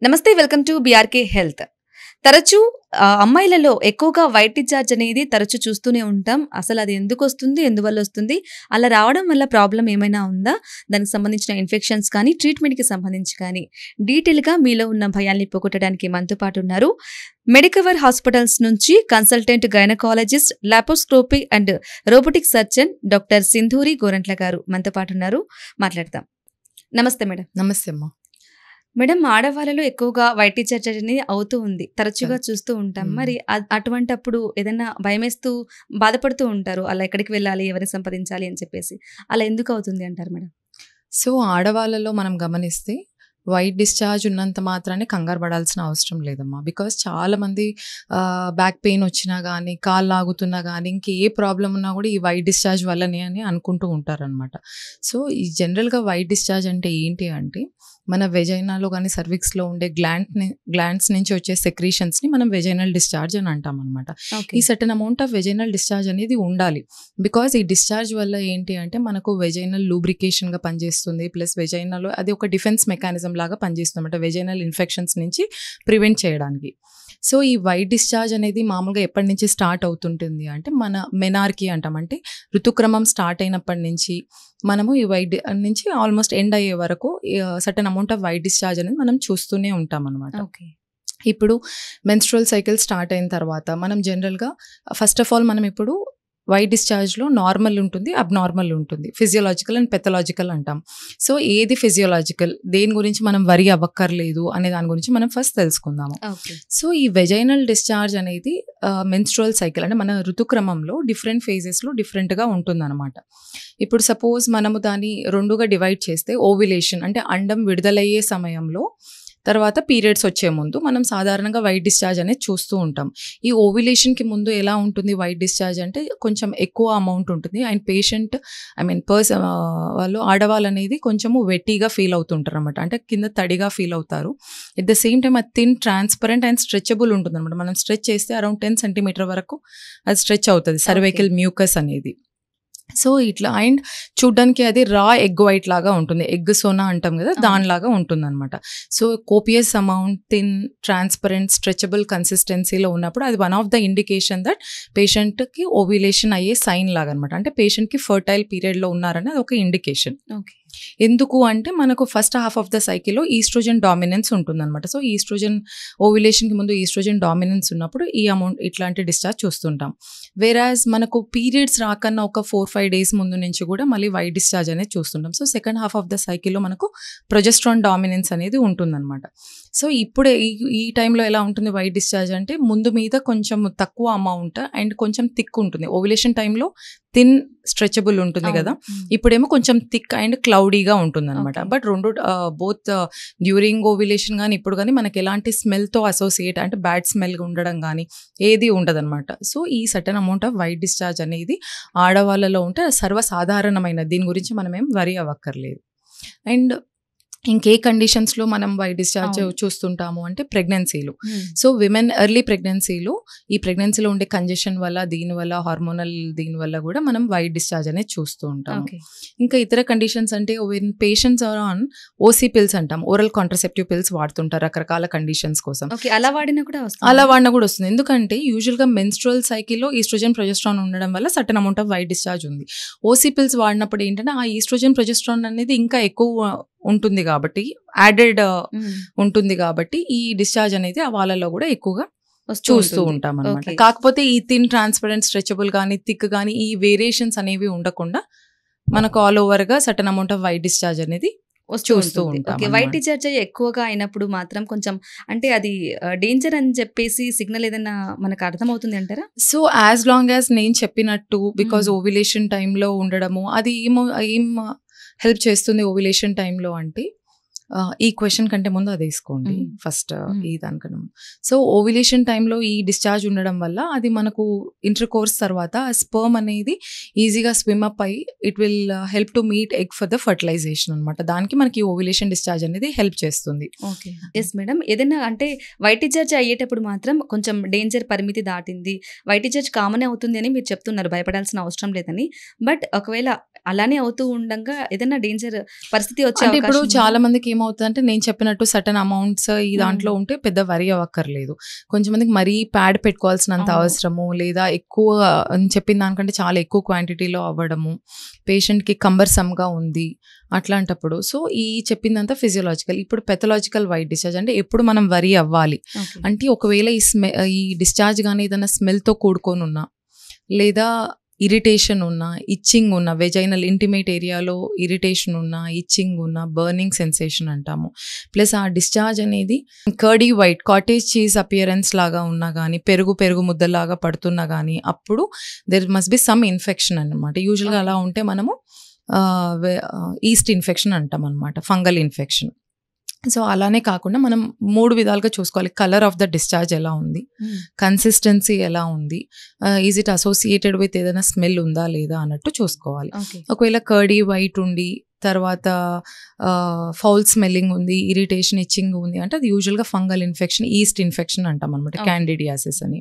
నమస్తే, welcome to BRK health. తరచూ అమ్మాయిలలో ఎక్కువగా వైట్ డిశ్చార్జ్ అనేది తరచూ చూస్తూనే ఉంటాం. అసలు అది ఎందుకు వస్తుంది, ఎందువల్ల వస్తుంది, అలా రావడం వల్ల ప్రాబ్లం ఏమైనా ఉందా, దానికి సంబంధించిన ఇన్ఫెక్షన్స్ కానీ ట్రీట్మెంట్కి సంబంధించి కానీ డీటెయిల్గా మీలో ఉన్న భయాల్ని పోగొట్టడానికి మనతో పాటు ఉన్నారు మెడికవర్ హాస్పిటల్స్ నుంచి consultant gynaecologist, laparoscopy and robotic surgeon doctor Sindhuri Gorantla గారు మనతో పాటు ఉన్నారు. మాట్లాడతాం. నమస్తే మేడం. నమస్తే అమ్మా. మేడం, ఆడవాళ్ళలో ఎక్కువగా వైట్ డిశ్చార్జ్ అనేది అవుతూ ఉంది, తరచుగా చూస్తూ ఉంటాం. మరి అటువంటి అప్పుడు ఏదైనా భయమేస్తూ బాధపడుతూ ఉంటారు, అలా ఎక్కడికి వెళ్ళాలి, ఎవరిని సంపాదించాలి అని చెప్పేసి. అలా ఎందుకు అవుతుంది అంటారు మేడం? సో ఆడవాళ్ళలో మనం గమనిస్తే వైట్ డిశ్చార్జ్ ఉన్నంత మాత్రాన్ని కంగారు పడాల్సిన అవసరం లేదమ్మా. బికాస్ చాలామంది బ్యాక్ పెయిన్ వచ్చినా కానీ, కాళ్ళు లాగుతున్నా కానీ, ఇంకే ప్రాబ్లం ఉన్నా కూడా ఈ వైట్ డిశ్చార్జ్ వల్లనే అని అనుకుంటూ ఉంటారనమాట. సో ఈ జనరల్గా వైట్ డిశ్చార్జ్ అంటే ఏంటి అంటే, మన వెజైనాలో కానీ సర్విక్స్లో ఉండే గ్లాండ్స్ నుంచి వచ్చే సెక్రీషన్స్ని మనం వెజైనల్ డిశ్చార్జ్ అని అంటాం అనమాట. ఈ certain amount of vaginal discharge అనేది ఉండాలి. బికాజ్ ఈ డిశ్చార్జ్ వల్ల ఏంటి అంటే మనకు వెజైనల్ లూబ్రికేషన్గా పనిచేస్తుంది, ప్లస్ వెజైనాలో అది ఒక డిఫెన్స్ మెకానిజం లాగా పనిచేస్తుంది అనమాట, వెజైనల్ ఇన్ఫెక్షన్స్ నుంచి ప్రివెంట్ చేయడానికి. సో ఈ వైట్ డిశ్చార్జ్ అనేది మామూలుగా ఎప్పటి నుంచి స్టార్ట్ అవుతుంటుంది అంటే, మన మెనార్కీ అంటాం, అంటే ఋతుక్రమం స్టార్ట్ అయినప్పటి నుంచి మనము ఈ వైట్ నుంచి ఆల్మోస్ట్ ఎండ్ అయ్యే వరకు certain amount off white discharge అనేది మనం చూస్తూనే ఉంటాం అనమాట. ఇప్పుడు మెన్స్ట్రువల్ సైకిల్ స్టార్ట్ అయిన తర్వాత మనం జనరల్గా ఫస్ట్ ఆఫ్ ఆల్ మనం ఇప్పుడు వైట్ డిశ్చార్జ్లో నార్మల్ ఉంటుంది, అబ్నార్మల్ ఉంటుంది, ఫిజియోలాజికల్ అండ్ పెథలాజికల్ అంటాం. సో ఏది ఫిజియోలాజికల్, దేని గురించి మనం వరి అవ్వక్కర్లేదు అనే దాని గురించి మనం ఫస్ట్ తెలుసుకుందాము. సో ఈ వెజైనల్ డిశ్చార్జ్ అనేది మెన్స్ట్రువల్ సైకిల్ అంటే మన ఋతుక్రమంలో డిఫరెంట్ ఫేజెస్లో డిఫరెంట్గా ఉంటుందన్నమాట. ఇప్పుడు సపోజ్ మనము దాన్ని రెండుగా డివైడ్ చేస్తే, ఓవ్యులేషన్ అంటే అండం విడుదలయ్యే సమయంలో, తర్వాత పీరియడ్స్ వచ్చే ముందు మనం సాధారణంగా వైట్ డిశ్చార్జ్ అనేది చూస్తూ ఉంటాం. ఈ ఓవ్యులేషన్కి ముందు ఎలా ఉంటుంది వైట్ డిశ్చార్జ్ అంటే కొంచెం ఎక్కువ అమౌంట్ ఉంటుంది. అండ్ పేషెంట్ వాళ్ళు ఆడవాళ్ళు అనేది కొంచెము వెట్టీగా ఫీల్ అవుతుంటారు అనమాట, అంటే కింద తడిగా ఫీల్ అవుతారు. ఎట్ ద సేమ్ టైం అది థిన్, ట్రాన్స్పరెంట్ అండ్ స్ట్రెచబుల్ ఉంటుంది అనమాట. మనం స్ట్రెచ్ చేస్తే అరౌండ్ 10 సెంటీమీటర్ వరకు అది స్ట్రెచ్ అవుతుంది, సర్వైకల్ మ్యూకస్ అనేది. సో ఇట్లా అండ్ చూడ్డానికి అది రా ఎగ్ వైట్ లాగా ఉంటుంది, ఎగ్ సోనా అంటాం కదా, దానిలాగా ఉంటుంది అనమాట. So copious amount, thin, transparent, stretchable కన్సిస్టెన్సీలో ఉన్నప్పుడు అది one of the indication that పేషెంట్కి ఓవ్యులేషన్ అయ్యే సైన్ లాగా అనమాట, అంటే పేషెంట్కి ఫర్టైల్ పీరియడ్లో ఉన్నారని అది ఒక ఇండికేషన్. ఎందుకు అంటే మనకు ఫస్ట్ హాఫ్ ఆఫ్ ద సైకిల్లో ఈస్ట్రోజన్ డామినెన్స్ ఉంటుందన్నమాట. సో ఈస్ట్రోజన్ ఓవ్యులేషన్కి ముందు ఈస్ట్రోజన్ డామినెన్స్ ఉన్నప్పుడు ఈ అమౌంట్ ఇట్లాంటి డిశ్చార్జ్ చూస్తుంటాం. వేరాజ్ మనకు పీరియడ్స్ రాకన్నా ఒక 4-5 డేస్ ముందు నుంచి కూడా మళ్ళీ వైట్ డిశ్చార్జ్ అనేది చూస్తుంటాం. So second half of the సైకిల్లో మనకు ప్రొజెస్ట్రాన్ డామినెన్స్ అనేది ఉంటుందన్నమాట. సో ఇప్పుడే ఈ టైంలో ఎలా ఉంటుంది వైట్ డిశ్చార్జ్ అంటే, ముందు మీద కొంచెం తక్కువ అమౌంట్ అండ్ కొంచెం థిక్ ఉంటుంది. ఓవ్యులేషన్ టైంలో థిన్, స్ట్రెచబుల్ ఉంటుంది కదా, ఇప్పుడేమో కొంచెం థిక్ అండ్ క్లౌడీగా ఉంటుంది అనమాట. బట్ రెండు బోత్ డ్యూరింగ్ ఓవ్యులేషన్ కానీ ఇప్పుడు కానీ మనకి ఎలాంటి స్మెల్తో అసోసియేట్ అంటే బ్యాడ్ స్మెల్ ఉండడం కానీ ఏది ఉండదు అనమాట. సో ఈ certain amount off white discharge అనేది ఆడవాళ్ళలో ఉంటే సర్వసాధారణమైన, దీని గురించి మనం ఏం వరి అవ్వక్కర్లేదు. అండ్ ఇంకే కండిషన్స్లో మనం వైట్ డిశ్చార్జ్ చూస్తుంటాము అంటే ప్రెగ్నెన్సీలో. సో విమెన్ ఎర్లీ ప్రెగ్నెన్సీలో ఈ ప్రెగ్నెన్సీలో ఉండే కంజెషన్ వల్ల, దీనివల్ల హార్మోనల్ దీనివల్ల కూడా మనం వైట్ డిశ్చార్జ్ అనేది చూస్తూ ఉంటాము. ఇంకా ఇతర కండిషన్స్ అంటే patients are on OC pills అంటాం, ఓరల్ కాంట్రసెప్టివ్ పిల్స్ వాడుతుంటారు రకరకాల కండిషన్స్ కోసం. అలా వాడినా కూడా వస్తుంది. ఎందుకంటే యూజువల్గా మెన్స్ట్రువల్ సైకిల్లో ఈస్ట్రోజన్ ప్రొజెస్ట్రాన్ ఉండడం వల్ల certain amount off white discharge ఉంది. ఓసీ పిల్స్ వాడినప్పుడు ఏంటంటే ఆ ఈస్ట్రోజన్ ప్రొజెస్ట్రాన్ అనేది ఇంకా ఎక్కువ ఉంటుంది కాబట్టి, యాడెడ్ ఉంటుంది కాబట్టి ఈ డిశ్చార్జ్ అనేది వాళ్ళలో కూడా ఎక్కువగా చూస్తూ ఉంటాం అనమాట. కాకపోతే ఈ థిన్, ట్రాన్స్పరెంట్, స్ట్రెచబుల్ కానీ థిక్ కానీ ఈ వేరియేషన్స్ అనేవి ఉండకుండా మనకు ఆల్ ఓవర్గా certain amount off white discharge అనేది చూస్తూ ఉంటాం. వైట్ డిశ్చార్జ్ ఎక్కువగా అయినప్పుడు మాత్రం కొంచెం అంటే అది డేంజర్ అని చెప్పేసి సిగ్నల్ ఏదైనా మనకు అర్థమవుతుంది అంటారా? సో యాజ్ లాంగ్ యాజ్ నేను చెప్పినట్టు, బికాజ్ ఓవ్యులేషన్ టైంలో ఉండడము అది ఏం హెల్ప్ చేస్తుంది ఓవ్యులేషన్ టైంలో అంటే, ఈ క్వశ్చన్ కంటే ముందు అది వేసుకోండి ఫస్ట్, ఈ దానికన్నా. సో ఓవ్యులేషన్ టైంలో ఈ డిశ్చార్జ్ ఉండడం వల్ల అది మనకు ఇంటర్ కోర్స్ తర్వాత స్పర్మ్ అనేది ఈజీగా స్విమ్ అప్ అయ్యి it will help to meet egg for the fertilisation అనమాట. దానికి మనకి ఓవ్యులేషన్ డిశ్చార్జ్ అనేది హెల్ప్ చేస్తుంది. Okay, yes madam. ఏదైనా అంటే వైట్ డిశ్చార్జ్ అయ్యేటప్పుడు మాత్రం కొంచెం డేంజర్ పరిమితి దాటింది, వైట్ డిశ్చార్జ్ కామన్ అవుతుంది అని మీరు చెప్తున్నారు, భయపడాల్సిన అవసరం లేదని. బట్ ఒకవేళ అలానే అవుతూ ఉండగా ఏదైనా డేంజర్ పరిస్థితి వచ్చే ఇప్పుడు చాలా మందికి ఏమవుతుందంటే నేను చెప్పినట్టు సర్టన్ అమౌంట్స్ ఈ దాంట్లో ఉంటే పెద్ద వరి అవ్వక్కర్లేదు. కొంచెం మందికి మరీ ప్యాడ్ పెట్టుకోవాల్సినంత అవసరము, లేదా ఎక్కువ చెప్పిన దానికంటే చాలా ఎక్కువ క్వాంటిటీలో అవ్వడము, పేషెంట్కి కంబర్సమ్గా ఉంది అట్లాంటప్పుడు. సో ఈ చెప్పిందంతా ఫిజియోలాజికల్. ఇప్పుడు పెథలాజికల్ వైట్ డిశ్చార్జ్ అంటే ఎప్పుడు మనం వరి అవ్వాలి అంటే ఒకవేళ ఈ డిశ్చార్జ్ కానీ ఏదైనా స్మెల్తో కూడుకొని ఉన్నా, లేదా ఇరిటేషన్ ఉన్నా, ఇచ్చింగ్ ఉన్న, వెజైనల్ ఇంటిమేట్ ఏరియాలో ఇరిటేషన్ ఉన్నా, ఇచ్చింగ్ ఉన్న, బర్నింగ్ సెన్సేషన్ అంటాము. ప్లస్ ఆ డిశ్చార్జ్ అనేది curdy white cottage cheese appearance లాగా ఉన్నా కానీ, పెరుగు ముద్దలాగా పడుతున్నా కానీ, అప్పుడు there must be some infection అన్నమాట. యూజువల్గా అలా ఉంటే మనము ఈస్ట్ ఇన్ఫెక్షన్ అంటాం అనమాట, ఫంగల్ ఇన్ఫెక్షన్. సో అలానే కాకుండా మనం 3 విధాలుగా చూసుకోవాలి. కలర్ ఆఫ్ ద డిశ్చార్జ్ ఎలా ఉంది, కన్సిస్టెన్సీ ఎలా ఉంది, ఈజ్ ఇట్ అసోసియేటెడ్ విత్ ఏదైనా స్మెల్ ఉందా లేదా అన్నట్టు చూసుకోవాలి. ఒకవేళ కర్డీ వైట్ ఉండి తర్వాత ఫౌల్ స్మెల్లింగ్ ఉంది, ఇరిటేషన్ ఇచ్చింగ్ ఉంది అంటే అది యూజువల్గా ఫంగల్ ఇన్ఫెక్షన్, ఈస్ట్ ఇన్ఫెక్షన్ అంటాం అనమాట, క్యాండిడియాసిస్ అని.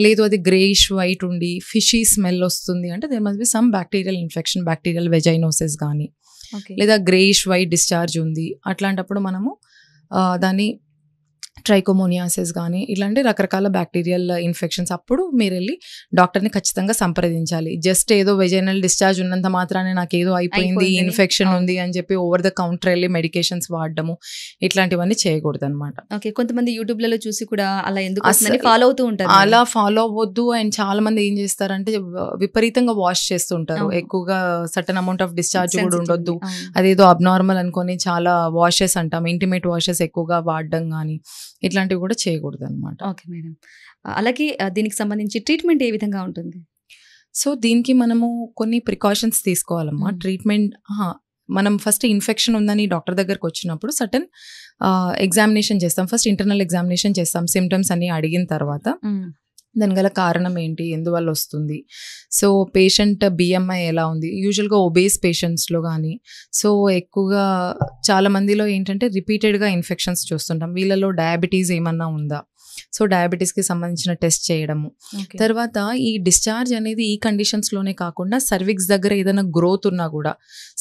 లేదు అది గ్రేయిష్ వైట్ ఉండి ఫిషీ స్మెల్ వస్తుంది అంటే there must be some bacterial infection, bacterial vaginosis కానీ, లేదా గ్రేయిష్ వైట్ డిశ్చార్జ్ ఉంది అట్లాంటప్పుడు మనము దాన్ని ట్రైకోమోనియాసిస్ కానీ ఇలాంటి రకరకాల బ్యాక్టీరియల్ ఇన్ఫెక్షన్స్, అప్పుడు మీరు వెళ్ళి డాక్టర్ని ఖచ్చితంగా సంప్రదించాలి. జస్ట్ ఏదో వెజైనల్ డిశ్చార్జ్ ఉన్నంత మాత్రానే నాకు ఏదో అయిపోయింది, ఇన్ఫెక్షన్ ఉంది అని చెప్పి ఓవర్ ద కౌంటర్ వెళ్ళి మెడికేషన్స్ వాడడము ఇట్లాంటివన్నీ చేయకూడదు అనమాట. ఓకే, కొంతమంది యూట్యూబ్లలో చూసి కూడా అలా ఎందుకు ఫాలో అవుతూ ఉంటారు. అలా ఫాలో అవ్వద్దు. అండ్ చాలా మంది ఏం చేస్తారంటే విపరీతంగా వాష్ చేస్తుంటారు, ఎక్కువగా సర్టన్ అమౌంట్ ఆఫ్ డిశ్చార్జ్ కూడా ఉండొద్దు, అదేదో అబ్నార్మల్ అనుకొని చాలా వాషెస్ అంటాం, ఇంటిమేట్ వాషెస్ ఎక్కువగా వాడడం కానీ ఇట్లాంటివి కూడా చేయకూడదు అనమాట. ఓకే మేడం, అలాగే దీనికి సంబంధించి ట్రీట్మెంట్ ఏ విధంగా ఉంటుంది? సో దీనికి మనము కొన్ని ప్రికాషన్స్ తీసుకోవాలమ్మా. ట్రీట్మెంట్ మనం ఫస్ట్ ఇన్ఫెక్షన్ ఉందని డాక్టర్ దగ్గరకు వచ్చినప్పుడు సర్టన్ ఎగ్జామినేషన్ చేస్తాం. ఫస్ట్ ఇంటర్నల్ ఎగ్జామినేషన్ చేస్తాం, సిమ్టమ్స్ అన్ని అడిగిన తర్వాత దాని గల కారణం ఏంటి, ఎందువల్ల వస్తుంది, సో పేషెంట్ బిఎంఐ ఎలా ఉంది. యూజువల్గా ఒబేస్ పేషెంట్స్లో కానీ, సో ఎక్కువగా చాలా మందిలో ఏంటంటే రిపీటెడ్గా ఇన్ఫెక్షన్స్ చూస్తుంటాం. వీళ్ళలో డయాబెటీస్ ఏమన్నా ఉందా, సో డయాబెటీస్కి సంబంధించిన టెస్ట్ చేయడము. తర్వాత ఈ డిశ్చార్జ్ అనేది ఈ కండిషన్స్లోనే కాకుండా సర్విక్స్ దగ్గర ఏదైనా గ్రోత్ ఉన్నా కూడా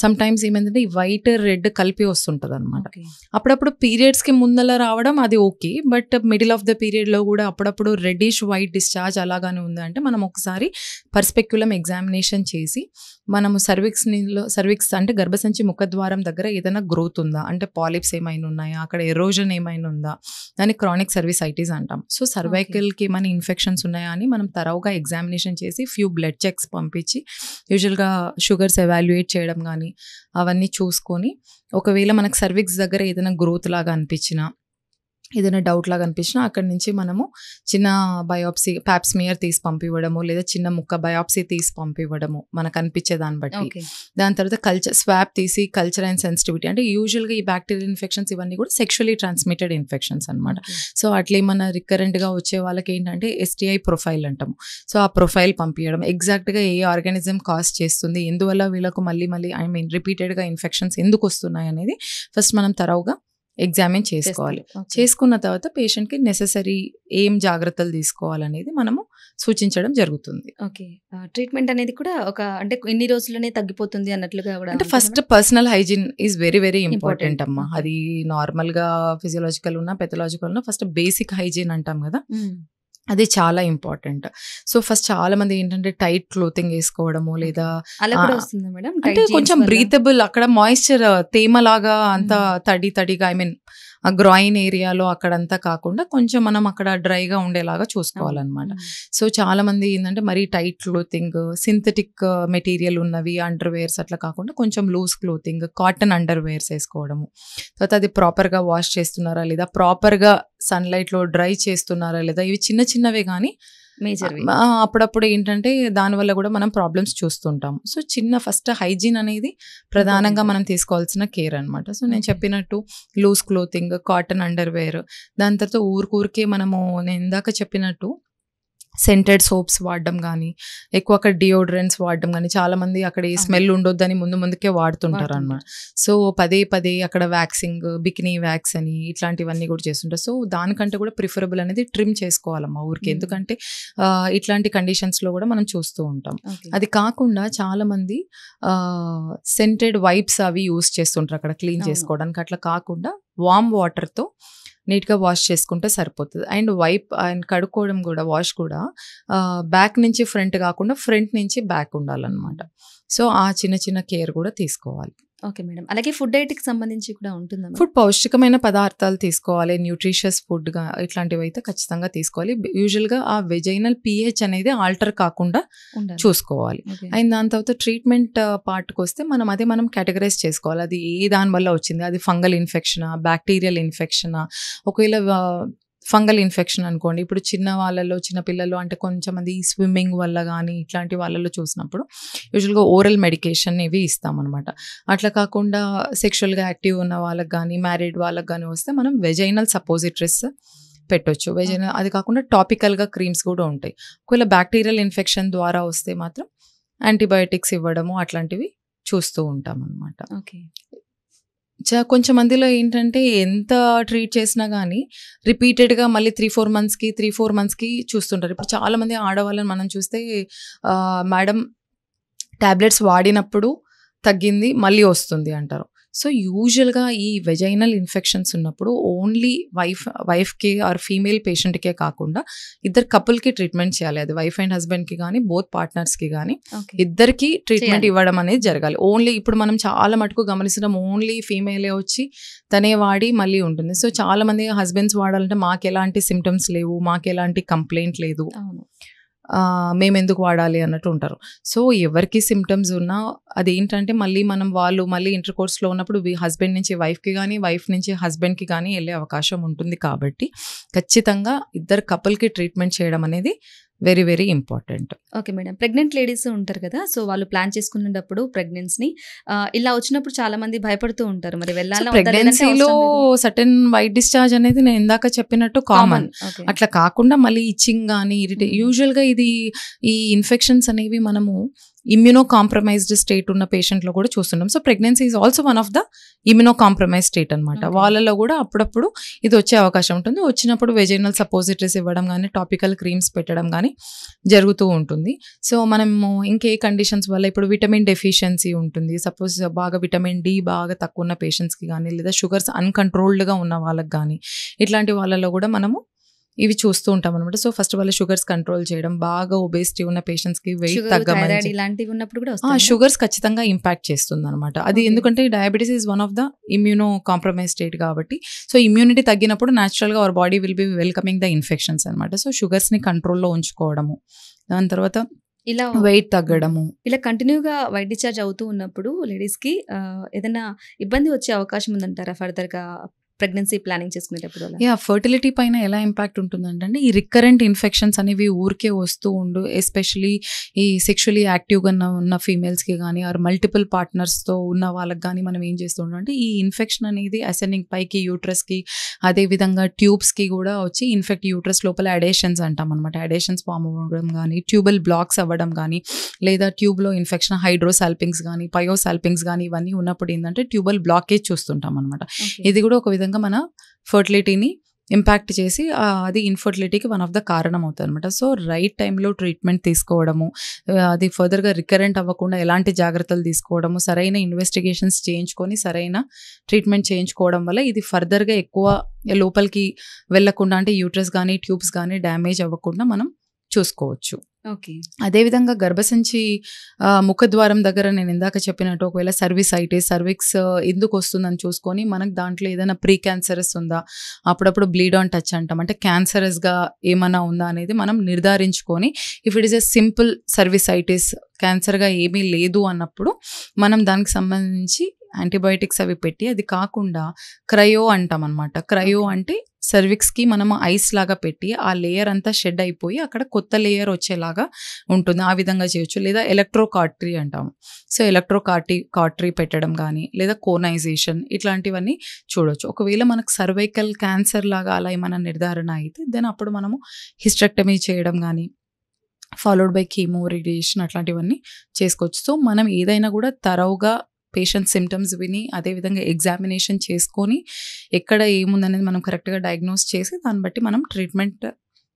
సమ్ టైమ్స్ ఏమైందంటే ఈ వైట్ రెడ్ కలిపి వస్తుంటుంది అనమాట. అప్పుడప్పుడు పీరియడ్స్కి ముందల రావడం అది okay, but middle of the పీరియడ్లో కూడా అప్పుడప్పుడు రెడ్డిష్ వైట్ డిశ్చార్జ్ అలాగానే ఉందంటే మనం ఒకసారి పర్స్పెక్యులం ఎగ్జామినేషన్ చేసి మనము సర్విక్స్ అంటే గర్భసంచి ముఖద్వారం దగ్గర ఏదైనా గ్రోత్ ఉందా, అంటే పాలిప్స్ ఏమైనా ఉన్నాయా, అక్కడ ఎరోజన్ ఏమైనా ఉందా, దాన్ని క్రానిక్ సర్వీసైటిస్ అంటాం. సో సర్వైకల్కి ఏమైనా ఇన్ఫెక్షన్స్ ఉన్నాయా అని మనం తరవుగా ఎగ్జామినేషన్ చేసి ఫ్యూ బ్లడ్ చెక్స్ పంపించి యూజువల్గా షుగర్స్ ఎవాల్యుయేట్ చేయడం కానీ అవన్నీ చూసుకొని, ఒకవేళ మనకు సర్విక్స్ దగ్గర ఏదైనా గ్రోత్ లాగా అనిపించినా, ఏదైనా డౌట్ లాగా అనిపించినా అక్కడి నుంచి మనము చిన్న బయాప్సీ ప్యాప్స్మియర్ తీసి పంపివ్వడము, లేదా చిన్న ముక్క బయాప్సీ తీసి పంపివ్వడము మనకు అనిపించే దాన్ని బట్టి. దాని తర్వాత స్వాబ్ తీసి కల్చర్ అండ్ సెన్సిటివిటీ, అంటే యూజువల్గా ఈ బ్యాక్టీరియల్ ఇన్ఫెక్షన్స్ ఇవన్నీ కూడా సెక్షువల్లీ ట్రాన్స్మిటెడ్ ఇన్ఫెక్షన్స్ అనమాట. సో అట్లా ఏమన్నా రికరెంట్గా వచ్చే వాళ్ళకి ఏంటంటే STI ప్రొఫైల్ అంటాము. సో ఆ ప్రొఫైల్ పంపించడం, ఎగ్జాక్ట్గా ఏ ఆర్గానిజం కాజ్ చేస్తుంది, ఎందువల్ల వీళ్ళకు మళ్ళీ రిపీటెడ్గా ఇన్ఫెక్షన్స్ ఎందుకు వస్తున్నాయి అనేది ఫస్ట్ మనం తరవుగా ఎగ్జామిన్ చేసుకోవాలి. చేసుకున్న తర్వాత పేషెంట్కి నెసెసరీ ఏం జాగ్రత్తలు తీసుకోవాలనేది మనము సూచించడం జరుగుతుంది. ఓకే, ట్రీట్మెంట్ అనేది కూడా అంటే ఇన్ని రోజుల్లోనే తగ్గిపోతుంది అన్నట్లుగా కూడా అంటే first personal hygiene is very very important అమ్మా. అది నార్మల్గా ఫిజియోలాజికల్ ఉన్నా పెథలాజికల్ ఉన్నా ఫస్ట్ బేసిక్ హైజీన్ అంటాం కదా, అది చాలా ఇంపార్టెంట్. సో ఫస్ట్ చాలా మంది ఏంటంటే టైట్ క్లోతింగ్ వేసుకోవడము, లేదా అంటే కొంచెం బ్రీతబుల్, అక్కడ మాయిశ్చర్ తేమలాగా అంతా తడిగా ఆ గ్రాయిన్ ఏరియాలో అక్కడంతా కాకుండా కొంచెం మనం అక్కడ డ్రైగా ఉండేలాగా చూసుకోవాలన్నమాట. సో చాలా మంది ఏంటంటే మరీ టైట్ క్లోతింగ్, సింథటిక్ మెటీరియల్ ఉన్నవి అండర్వేర్స్ అట్లా కాకుండా కొంచెం లూజ్ క్లోతింగ్, కాటన్ అండర్వేర్స్ వేసుకోవడము. తర్వాత అది ప్రాపర్గా వాష్ చేస్తున్నారా లేదా, ప్రాపర్గా సన్లైట్లో డ్రై చేస్తున్నారా లేదా, ఇవి చిన్నవే కానీ అప్పుడప్పుడు ఏంటంటే దానివల్ల కూడా మనం ప్రాబ్లమ్స్ చూస్తుంటాం. సో ఫస్ట్ హైజీన్ అనేది ప్రధానంగా మనం తీసుకోవాల్సిన కేర్ అనమాట. సో నేను చెప్పినట్టు లూజ్ క్లోతింగ్, కాటన్ అండర్వేర్, దాని తర్వాత ఊరికే మనము నేను ఇందాక చెప్పినట్టు సెంటెడ్ సోప్స్ వాడడం కానీ, ఎక్కువ అక్కడ డియోడ్రెంట్స్ వాడడం కానీ, చాలామంది అక్కడ ఏ స్మెల్ ఉండొద్దని ముందుకే వాడుతుంటారు అనమాట. సో పదే పదే అక్కడ వ్యాక్సింగ్, బికినీ వ్యాక్స్ అని ఇట్లాంటివన్నీ కూడా చేస్తుంటారు. సో దానికంటే కూడా ప్రిఫరబుల్ అనేది ట్రిమ్ చేసుకోవాలమ్మా ఊరికి. ఎందుకంటే ఇట్లాంటి కండిషన్స్లో కూడా మనం చూస్తూ ఉంటాం. అది కాకుండా చాలామంది సెంటెడ్ వైప్స్ అవి యూస్ చేస్తుంటారు అక్కడ క్లీన్ చేసుకోవడానికి. అట్లా కాకుండా వామ్ వాటర్తో నీట్గా వాష్ చేసుకుంటే సరిపోతుంది. అండ్ వైప్ అండ్ కడుక్కోవడం కూడా, వాష్ కూడా బ్యాక్ నుంచి ఫ్రంట్ కాకుండా ఫ్రంట్ నుంచి బ్యాక్ ఉండాలన్నమాట. సో ఆ చిన్న చిన్న కేర్ కూడా తీసుకోవాలి. Okay madam. అలాగే ఫుడ్ డైట్కి సంబంధించి కూడా ఉంటుందా? ఫుడ్ పౌష్టికమైన పదార్థాలు తీసుకోవాలి, న్యూట్రిషియస్ ఫుడ్గా ఇట్లాంటివి అయితే ఖచ్చితంగా తీసుకోవాలి. యూజువల్గా ఆ వెజైనల్ pH అనేది ఆల్టర్ కాకుండా చూసుకోవాలి. అండ్ దాని తర్వాత ట్రీట్మెంట్ పార్ట్కి వస్తే మనం కేటగరైజ్ చేసుకోవాలి. అది ఏ దాని వల్ల వచ్చింది, అది ఫంగల్ ఇన్ఫెక్షనా, బ్యాక్టీరియల్ ఇన్ఫెక్షనా. ఒకవేళ ఫంగల్ ఇన్ఫెక్షన్ అనుకోండి, ఇప్పుడు చిన్న పిల్లలు అంటే కొంచెంమంది స్విమ్మింగ్ వల్ల కానీ ఇట్లాంటి వాళ్ళలో చూసినప్పుడు యూజువల్గా ఓరల్ మెడికేషన్ ఇవి ఇస్తామన్నమాట. అట్లా కాకుండా సెక్షువల్గా యాక్టివ్ ఉన్న వాళ్ళకి కానీ, మ్యారీడ్ వాళ్ళకి కానీ వస్తే మనం వెజైనల్ సపోజిటరీస్ పెట్టొచ్చు. వెజైనల్ అది కాకుండా టాపికల్గా క్రీమ్స్ కూడా ఉంటాయి. ఒకవేళ బ్యాక్టీరియల్ ఇన్ఫెక్షన్ ద్వారా వస్తే మాత్రం యాంటీబయాటిక్స్ ఇవ్వడము అట్లాంటివి చూస్తూ ఉంటాం అన్నమాట. ఓకే. కొంచెం మందిలో ఏంటంటే ఎంత ట్రీట్ చేసినా కానీ రిపీటెడ్గా మళ్ళీ 3-4 మంత్స్కి చూస్తుంటారు. ఇప్పుడు చాలామంది ఆడవాళ్ళని మనం చూస్తే మేడం ట్యాబ్లెట్స్ వాడినప్పుడు తగ్గింది మళ్ళీ వస్తుంది అంటారు. సో యూజువల్గా ఈ వెజైనల్ ఇన్ఫెక్షన్స్ ఉన్నప్పుడు ఓన్లీ వైఫ్కి ఆర్ ఫీమేల్ పేషెంట్కే కాకుండా ఇద్దరు కపుల్కి ట్రీట్మెంట్ చేయాలి. అది వైఫ్ అండ్ హస్బెండ్కి కానీ, బోత్ పార్ట్నర్స్కి కానీ ఇద్దరికి ట్రీట్మెంట్ ఇవ్వడం అనేది జరగాలి. ఓన్లీ ఇప్పుడు మనం చాలా మటుకు గమనిస్తున్నాం, ఓన్లీ ఫీమేలే వచ్చి తనే వాడి మళ్ళీ ఉంటుంది. సో చాలా మంది హస్బెండ్స్ వాడాలంటే మాకు ఎలాంటి సిమ్టమ్స్ లేవు, మాకు ఎలాంటి కంప్లైంట్ లేదు, మేము ఎందుకు వాడాలి అన్నట్టు ఉంటారు. సో ఎవరికి సిమ్టమ్స్ ఉన్నా అదేంటంటే వాళ్ళు మళ్ళీ ఇంటర్ కోర్స్లో ఉన్నప్పుడు హస్బెండ్ నుంచి వైఫ్కి కానీ, వైఫ్ నుంచి హస్బెండ్కి కానీ వెళ్ళే అవకాశం ఉంటుంది. కాబట్టి ఖచ్చితంగా ఇద్దరు కపుల్కి ట్రీట్మెంట్ చేయడం అనేది very very important. Okay madam. Pregnant ladies ఉంటారు కదా, సో వాళ్ళు ప్లాన్ చేసుకునేటప్పుడు ప్రెగ్నెన్సీని ఇలా వచ్చినప్పుడు చాలా మంది భయపడుతూ ఉంటారు, మరి వెళ్ళాలా? ప్రెగ్నెన్సీలో సర్టెన్ వైట్ డిశ్చార్జ్ అనేది నేను ఇందాక చెప్పినట్టు కామన్. అట్లా కాకుండా మళ్ళీ ఇచ్చింగ్ కానీ యూజువల్గా ఈ ఇన్ఫెక్షన్స్ అనేవి మనము ఇమ్యూనో కాంప్రమైజ్డ్ స్టేట్ ఉన్న పేషెంట్లో కూడా చూస్తున్నాం. So pregnancy is also one of the immuno compromise state అనమాట. వాళ్ళలో కూడా అప్పుడప్పుడు ఇది వచ్చే అవకాశం ఉంటుంది. వచ్చినప్పుడు వెజైనల్ సపోజిటరీస్ ఇవ్వడం కానీ, టాపికల్ క్రీమ్స్ పెట్టడం కానీ జరుగుతూ ఉంటుంది. సో మనము ఇంకే కండిషన్స్ వల్ల ఇప్పుడు విటమిన్ డెఫిషియన్సీ ఉంటుంది, సపోజ్ బాగా విటమిన్ డి బాగా తక్కువ ఉన్న పేషెంట్స్కి కానీ, లేదా షుగర్స్ అన్కంట్రోల్డ్గా ఉన్న వాళ్ళకి కానీ, ఇట్లాంటి వాళ్ళలో కూడా మనము ఇవి చూస్తూ ఉంటాం అనమాట. సో ఫస్ట్ వాళ్ళ షుగర్స్ కంట్రోల్ చేయడం, బాగా ఒబేసిటీ ఉన్న పేషెంట్స్కి వెయిట్ తగ్గమని, షుగర్స్ ఖచ్చితంగా ఇంపాక్ట్ చేస్తుంది అనమాట. అది ఎందుకంటే diabetes is one of the immuno compromise state కాబట్టి, సో ఇమ్యూనిటీ తగ్గినప్పుడు న్యాచురల్గా our body will be welcoming the infections అనమాట. సో షుగర్స్ని కంట్రోల్లో ఉంచుకోవడము, దాని తర్వాత ఇలా వెయిట్ తగ్గడము, ఇలా కంటిన్యూగా వైట్ డిశ్చార్జ్ అవుతూ ఉన్నప్పుడు లేడీస్కి ఏదైనా ఇబ్బంది వచ్చే అవకాశం ఉందంటారా ఫర్దర్గా ప్రెగ్నెన్సీ ప్లానింగ్ చేసుకునేటప్పుడు? ఫర్టిలిటీ పైన ఎలా ఇంపాక్ట్ ఉంటుందంటే ఈ రికరెంట్ ఇన్ఫెక్షన్స్ అనేవి ఊరికే వస్తూ ఉండు, ఎస్పెషలీ ఈ సెక్షువలీ యాక్టివ్గా ఉన్న ఫీమేల్స్కి కానీ ఆర్ మల్టిపుల్ పార్ట్నర్స్తో ఉన్న వాళ్ళకి కానీ మనం ఏం చేస్తూ ఉంటాం అంటే ఈ ఇన్ఫెక్షన్ అనేది అసెండింగ్ పైకి యూట్రస్కి, అదేవిధంగా ట్యూబ్స్కి కూడా వచ్చి ఇన్ఫెక్ట్ యూట్రస్ లోపల అడేషన్స్ అంటాం అనమాట. అడేషన్స్ ఫామ్ అవ్వడం కానీ, ట్యూబల్ బ్లాక్స్ అవ్వడం కానీ, లేదా ట్యూబ్లో ఇన్ఫెక్షన్ హైడ్రోసాల్పింగ్స్ కానీ, పయోసాల్పింగ్స్ కానీ ఇవన్నీ ఉన్నప్పుడు ఏంటంటే ట్యూబల్ బ్లాకేజ్ చూస్తుంటాం అనమాట. ఇది కూడా ఒక విధంగా మన ఫర్టిలిటీని ఇంపాక్ట్ చేసి అది ఇన్ఫర్టిలిటీకి వన్ ఆఫ్ ద కారణం అవుతుంది అనమాట. సో రైట్ టైంలో ట్రీట్మెంట్ తీసుకోవడము, అది ఫర్దర్గా రికరెంట్ అవ్వకుండా ఎలాంటి జాగ్రత్తలు తీసుకోవడము, సరైన ఇన్వెస్టిగేషన్స్ చేయించుకొని సరైన ట్రీట్మెంట్ చేయించుకోవడం వల్ల ఇది ఫర్దర్గా ఎక్కువ లోపలికి వెళ్ళకుండా, అంటే యూట్రస్ కానీ ట్యూబ్స్ కానీ డ్యామేజ్ అవ్వకుండా మనం చూసుకోవచ్చు. ఓకే. అదేవిధంగా గర్భసంచి ముఖద్వారం దగ్గర నేను ఇందాక చెప్పినట్టు ఒకవేళ సర్విక్స్ ఎందుకు వస్తుందని చూసుకొని మనకు దాంట్లో ఏదైనా ప్రీ క్యాన్సరస్ ఉందా, అప్పుడప్పుడు బ్లీడ్ ఆన్ టచ్ అంటాం, అంటే క్యాన్సరస్గా ఏమైనా ఉందా అనేది మనం నిర్ధారించుకొని, if it is a simple cervicitis క్యాన్సర్గా ఏమీ లేదు అన్నప్పుడు మనం దానికి సంబంధించి యాంటీబయాటిక్స్ అవి పెట్టి, అది కాకుండా క్రయో అంటాం అనమాట. క్రయో అంటే సర్విక్స్కి మనము ఐస్ లాగా పెట్టి ఆ లేయర్ అంతా షెడ్ అయిపోయి అక్కడ కొత్త లేయర్ వచ్చేలాగా ఉంటుంది, ఆ విధంగా చేయొచ్చు. లేదా ఎలక్ట్రోకార్టరీ అంటాము. సో ఎలక్ట్రోకార్టరీ పెట్టడం కానీ, లేదా కోనైజేషన్, ఇట్లాంటివన్నీ చూడవచ్చు. ఒకవేళ మనకు సర్వైకల్ క్యాన్సర్ లాగా అలా ఏమైనా నిర్ధారణ అయితే దెన్ అప్పుడు మనము హిస్టెక్టమీ చేయడం కానీ, ఫాలోడ్ బై కీమో, రేడియేషన్ అట్లాంటివన్నీ చేసుకోవచ్చు. సో మనం ఏదైనా కూడా తరోగా పేషెంట్ సిమ్టమ్స్ విని అదేవిధంగా ఎగ్జామినేషన్ చేసుకొని ఎక్కడ ఏముందనేది మనం కరెక్ట్గా డయాగ్నోస్ చేసి దాన్ని బట్టి మనం ట్రీట్మెంట్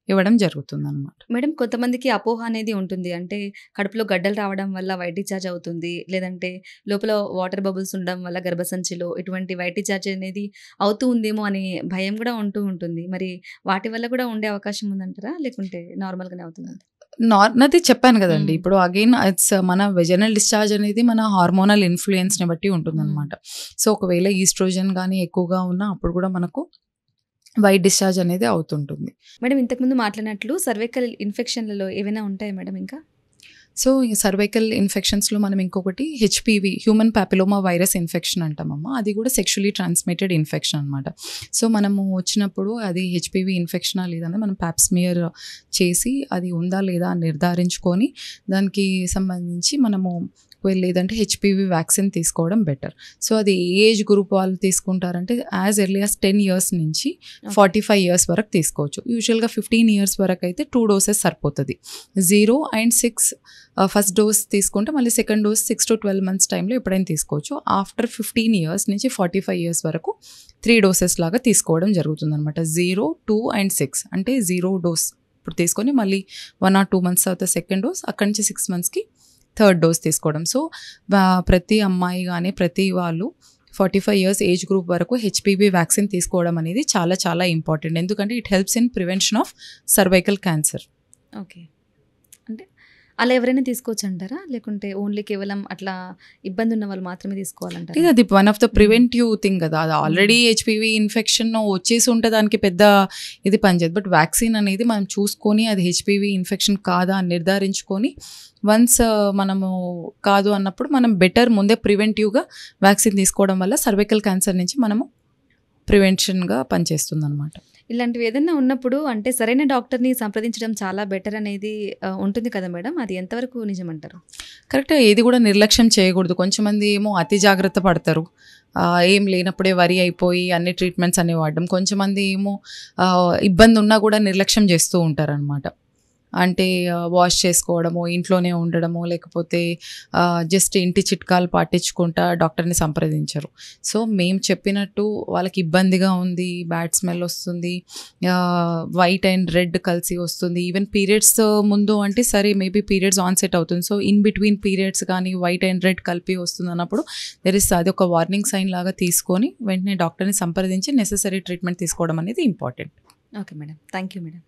ఇవ్వడం జరుగుతుందన్నమాట. మేడం కొంతమందికి అపోహ అనేది ఉంటుంది. అంటే కడుపులో గడ్డలు రావడం వల్ల వైట్ డిశ్చార్జ్ అవుతుంది. లేదంటే లోపల వాటర్ బబుల్స్ ఉండడం వల్ల గర్భసంచిలో ఇటువంటి వైట్ డిశ్చార్జ్ అనేది అవుతూ ఉందేమో అనే భయం కూడా ఉంటూ ఉంటుంది. మరి వాటి వల్ల కూడా ఉండే అవకాశం ఉందంటారా? లేకుంటే నార్మల్‌గానే అవుతుందంటారా? నాది చెప్పాను కదండి. హ్మ్. ఇప్పుడు అగైన్ ఇట్స్ మన వెజనల్ డిశ్చార్జ్ అనేది మన హార్మోనల్ ఇన్ఫ్లుయెన్స్‌ని బట్టి ఉంటుందన్నమాట. సో ఒకవేళ ఈస్ట్రోజన్ గానీ ఎక్కువగా ఉన్నా అప్పుడు కూడా మనకు వైట్ డిశ్చార్జ్ అనేది అవుతుంటుంది. మేడం ఇంతకుముందు మాట్లాడినట్లు సర్వైకల్ ఇన్ఫెక్షన్‌లలో ఏవైనా ఉంటాయా మేడం ఇంకా? సో ఈ సర్వైకల్ ఇన్ఫెక్షన్స్లో మనం ఇంకొకటి HPV, human papilloma virus infection అంటామమ్మా. అది కూడా సెక్షువలీ ట్రాన్స్మిటెడ్ ఇన్ఫెక్షన్ అనమాట. సో మనము వచ్చినప్పుడు అది హెచ్పివి ఇన్ఫెక్షనా లేదని మనం ప్యాప్స్మియర్ చేసి అది ఉందా లేదా అని నిర్ధారించుకొని దానికి సంబంధించి మనము లేదంటే హెచ్పివి వ్యాక్సిన్ తీసుకోవడం బెటర్. సో అది ఏ ఏజ్ గ్రూప్ వాళ్ళు తీసుకుంటారంటే యాజ్ ఎర్లీ యాజ్ 10 years నుంచి 45 years వరకు తీసుకోవచ్చు. యూజువల్గా 15 years వరకు అయితే 2 doses సరిపోతుంది. 0 and 6 ఫస్ట్ డోస్ తీసుకుంటే మళ్ళీ సెకండ్ డోస్ 6 to 12 months టైంలో ఎప్పుడైనా తీసుకోవచ్చు. ఆఫ్టర్ 15 years నుంచి 45 years వరకు 3 doses లాగా తీసుకోవడం జరుగుతుంది అనమాట. 0, 2 and 6 అంటే 0 dose ఇప్పుడు తీసుకొని మళ్ళీ 1 or 2 months తర్వాత సెకండ్ డోస్, అక్కడి నుంచి 6 monthsకి థర్డ్ డోస్ తీసుకోవడం. సో ప్రతి అమ్మాయి కానీ ప్రతి వాళ్ళు 45 years ఏజ్ గ్రూప్ వరకు హెచ్పివి వ్యాక్సిన్ తీసుకోవడం అనేది చాలా చాలా ఇంపార్టెంట్. ఎందుకంటే it helps in prevention of cervical cancer. Okay. అంటే అలా ఎవరైనా తీసుకోవచ్చు అంటారా? లేకుంటే ఓన్లీ కేవలం అట్లా ఇబ్బంది ఉన్న వాళ్ళు మాత్రమే తీసుకోవాలంటారా? ఇది అది one of the preventive thing కదా. అది ఆల్రెడీ హెచ్పివి ఇన్ఫెక్షన్ వచ్చేసి ఉంటే దానికి పెద్ద ఇది పనిచేయదు. బట్ వ్యాక్సిన్ అనేది మనం చూసుకొని అది హెచ్పివి ఇన్ఫెక్షన్ కాదా అని నిర్ధారించుకొని వన్స్ మనము కాదు అన్నప్పుడు మనం బెటర్ ముందే ప్రివెంటివ్గా వ్యాక్సిన్ తీసుకోవడం వల్ల సర్వైకల్ క్యాన్సర్ నుంచి మనము ప్రివెన్షన్గా పనిచేస్తుంది అనమాట. ఇలాంటివి ఏదైనా ఉన్నప్పుడు అంటే సరైన డాక్టర్ని సంప్రదించడం చాలా బెటర్ అనేది ఉంటుంది కదా మేడం. అది ఎంతవరకు నిజమంటారు? కరెక్ట్గా ఏది కూడా నిర్లక్ష్యం చేయకూడదు. కొంచెమంది ఏమో అతి జాగ్రత్త పడతారు, ఏం లేనప్పుడే వరి అయిపోయి అన్ని ట్రీట్మెంట్స్ అన్ని వాడడం. కొంచెమంది ఏమో ఇబ్బంది ఉన్నా కూడా నిర్లక్ష్యం చేస్తూ ఉంటారనమాట. అంటే వాష్ చేసుకోవడము, ఇంట్లోనే ఉండడము, లేకపోతే జస్ట్ ఇంటి చిట్కాలు పాటించుకుంటా డాక్టర్ని సంప్రదించరు. సో మేము చెప్పినట్టు వాళ్ళకి ఇబ్బందిగా ఉంది, బ్యాడ్ స్మెల్ వస్తుంది, వైట్ అండ్ రెడ్ కలిసి వస్తుంది, ఈవెన్ పీరియడ్స్ ముందు అంటే సరే మేబీ పీరియడ్స్ ఆన్సెట్ అవుతుంది. సో ఇన్ బిట్వీన్ పీరియడ్స్ కానీ వైట్ అండ్ రెడ్ కలిపి వస్తుంది అన్నప్పుడు అది ఒక వార్నింగ్ సైన్ లాగా తీసుకొని వెంటనే డాక్టర్ని సంప్రదించి నెసెసరీ ట్రీట్మెంట్ తీసుకోవడం అనేది important. Okay madam. Thank you madam.